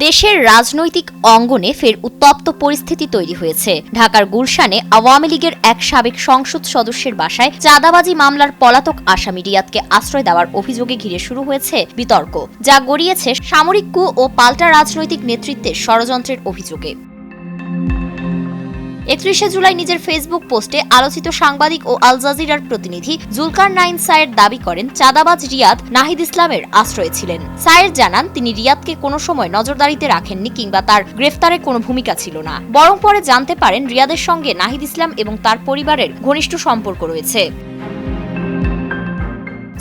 দেশের রাজনৈতিক অঙ্গনে ফের উত্তপ্ত পরিস্থিতি তৈরি হয়েছে। ঢাকার গুলশানে আওয়ামী লীগের এক সাবেক সংসদ সদস্যের বাসায় চাঁদাবাজি মামলার পলাতক আসামি রিয়াদকে আশ্রয় দেওয়ার অভিযোগে ঘিরে শুরু হয়েছে বিতর্ক, যা গড়িয়েছে সামরিক কূ ও পাল্টা রাজনৈতিক নেতৃত্বের ষড়যন্ত্রের অভিযোগে। 31 জুলাই নিজের ফেসবুক পোস্টে আলোচিত সাংবাদিক ও আল জাজিরার প্রতিনিধি জুলকারনাইন সায়ের দাবি করেন চাঁদাবাজ রিয়াদ নাহিদ ইসলামের আশ্রয়ে ছিলেন। সায়ের জানান তিনি রিয়াদকে কোনো সময় নজরদারিতে রাখেননি কিংবা তার গ্রেফতারে কোনো ভূমিকা ছিল না, বরং পরে জানতে পারেন রিয়াদের সঙ্গে নাহিদ ইসলাম এবং তার পরিবারের ঘনিষ্ঠ সম্পর্ক রয়েছে।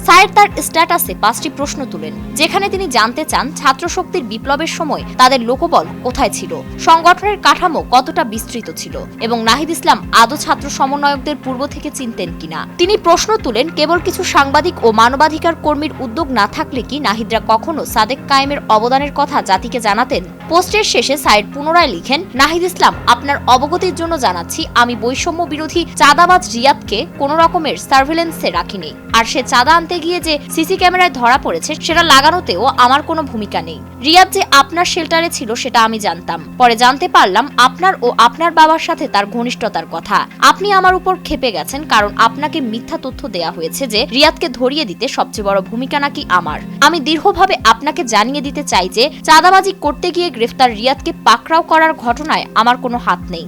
সায়ের তার স্ট্যাটাসে 5টি প্রশ্ন তুলেন, যেখানে তিনি জানতে চান ছাত্রশক্তির বিপ্লবের সময় তাদের লোকবল কোথায় ছিল, সংগঠনের কাঠামো কতটা বিস্তৃত ছিল এবং নাহিদ ইসলাম আদৌ ছাত্র সমন্বয়কদের পূর্ব থেকে চিনতেন কিনা। তিনি প্রশ্ন তুলেন, কেবল কিছু সাংবাদিক ও মানবাধিকার কর্মীর উদ্যোগ না থাকলে কি নাহিদরা কখনো সাদেক কায়েমের অবদানের কথা জাতিকে জানাতেন। পোস্টের শেষে সায়ের পুনরায় লিখেন, নাহিদ ইসলাম, আপনার অবগতির জন্য জানাচ্ছি আমি বৈষম্য বিরোধী চাঁদাবাজ রিয়াদকে কোনো রকমের সার্ভেলেন্সে রাখিনি, আর সে চাঁদা আনতে গিয়ে যে সিসি ক্যামেরায় ধরা পড়েছে সেটা লাগানোতেও আমার কোনো ভূমিকা নেই। রিয়াদ যে আপনার শেল্টারে ছিল সেটা আমি জানতাম, পরে জানতে পারলাম আপনার ও আপনার বাবার সাথে তার ঘনিষ্ঠতার কথা। আপনি আমার উপর ক্ষেপে গেছেন কারণ আপনাকে মিথ্যা তথ্য দেয়া হয়েছে যে রিয়াদকে ধরিয়ে দিতে সবচেয়ে বড় ভূমিকা নাকি আমার। আমি দৃঢ়ভাবে আপনাকে জানিয়ে দিতে চাই যে চাঁদাবাজি করতে গিয়ে গ্রেফতার রিয়াদকে পাকড়াও করার ঘটনায় আমার কোনো হাত নেই।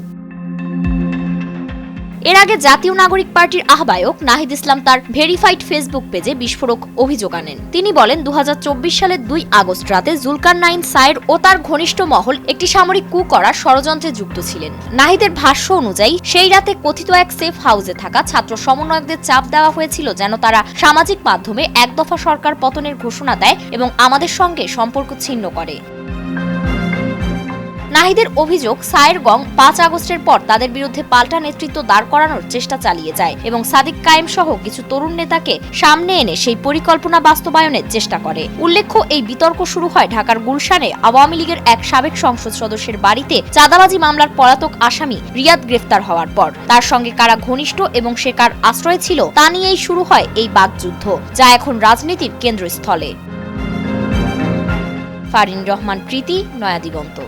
এর আগে জাতীয় নাগরিক পার্টির আহ্বায়ক নাহিদ ইসলাম তার ভেরিফাইড ফেসবুক পেজে বিস্ফোরক অভিযোগ আনেন। তিনি বলেন, 2024 সালের 2 আগস্ট রাতে জুলকারনাইন সায়ের ও তার ঘনিষ্ঠ মহল একটি সামরিক কূ করার ষড়যন্ত্রে যুক্ত ছিলেন। নাহিদের ভাষ্য অনুযায়ী সেই রাতে কথিত এক সেফ হাউসে থাকা ছাত্র সমন্বয়কদের চাপ দেওয়া হয়েছিল যেন তারা সামাজিক মাধ্যমে এক দফা সরকার পতনের ঘোষণা দেয় এবং আমাদের সঙ্গে সম্পর্ক ছিন্ন করে। নাহিদের অভিযোগ, সায়ের গং 5 আগস্টের পর তাদের বিরুদ্ধে পাল্টা নেতৃত্ব দাঁড় করানোর চেষ্টা চালিয়ে যায় এবং সাদিক কায়েম সহ কিছু তরুণ নেতাকে সামনে এনে সেই পরিকল্পনা বাস্তবায়নের চেষ্টা করে। উল্লেখ্য, এই বিতর্ক শুরু হয় ঢাকার গুলশানে আওয়ামী লীগের এক সাবেক সংসদ সদস্যের বাড়িতে চাঁদাবাজি মামলার পলাতক আসামি রিয়াদ গ্রেফতার হওয়ার পর। তার সঙ্গে কারা ঘনিষ্ঠ এবং সে কার আশ্রয় ছিল তা নিয়েই শুরু হয় এই বাকযুদ্ধ, যা এখন রাজনীতির কেন্দ্রস্থলে। ফারিন রহমান, প্রীতি, নয়া দিগন্ত।